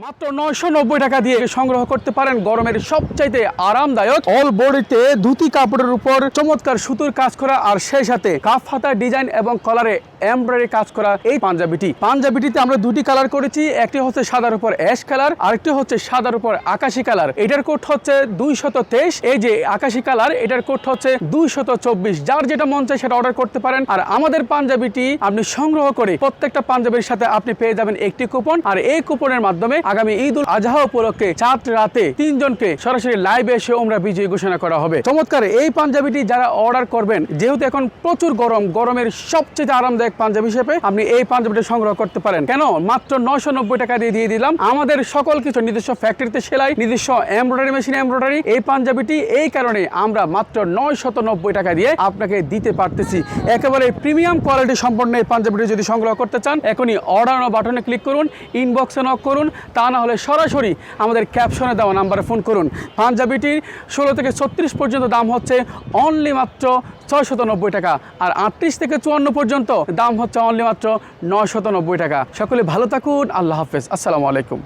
মাত্র 990 টাকা দিয়ে সংগ্রহ করতে পারেন গরমের সবচাইতে আরামদায়ক অল বডিতে ধুতি কাপড়ের উপর চমৎকার সুতোর কাজ করা আর সেই সাথে কাফ হাতা ডিজাইন এবং কলারে এমব্রয়ডারি কাজ করা এই পাঞ্জাবিটিতে আমরা দুটি কালার করেছি। একটি হচ্ছে সাদার উপর অ্যাশ কালার, আরেকটি হচ্ছে সাদার উপর আকাশি কালার। এটার কোড হচ্ছে 223। এই যে আকাশি কালার, এটার কোড হচ্ছে 224। যার যেটা মন চায় সেটা অর্ডার করতে পারেন। আর আমাদের পাঞ্জাবিটি আপনি সংগ্রহ করে প্রত্যেকটা পাঞ্জাবির সাথে আপনি পেয়ে যাবেন একটি কুপন। আর এই কুপনের মাধ্যমে আগামী ঈদ উল আজহা উপলক্ষে চাঁদ রাতে 3 জনকে সরাসরি লাইভে এসে ওমরা বিজয়ী ঘোষণা করা হবে। চমৎকার এই পাঞ্জাবিটি যারা অর্ডার করবেন, যেহেতু এখন প্রচুর গরমের সবচেয়ে আরামদায়ক পাঞ্জাবি হিসেবে আপনি এই পাঞ্জাবিটি সংগ্রহ করতে পারেন। কেন? মাত্র 990 টাকা দিয়ে দিলাম। আমাদের সকল কিছু নিজস্ব ফ্যাক্টরিতে সেলাই, নিজস্ব এমব্রয়ডারি মেশিন এমব্রয়ডারি। এই পাঞ্জাবিটি এই কারণে আমরা মাত্র 990 টাকা দিয়ে আপনাকে দিতে পারতেছি। একেবারে প্রিমিয়াম কোয়ালিটি সম্পন্ন এই পাঞ্জাবিটি যদি সংগ্রহ করতে চান, এখনই অর্ডার বাটনে ক্লিক করুন, ইনবক্সে নক করুন। তা না হলে সরাসরি আমাদের ক্যাপশনে দেওয়া নাম্বারে ফোন করুন। পাঞ্জাবিটির 16 থেকে 36 পর্যন্ত দাম হচ্ছে অনলি মাত্র 690 টাকা, আর 38 থেকে 54 পর্যন্ত দাম হচ্ছে অনলি মাত্র 990 টাকা। সকলে ভালো থাকুন। আল্লাহ হাফেজ। আসসালামু আলাইকুম।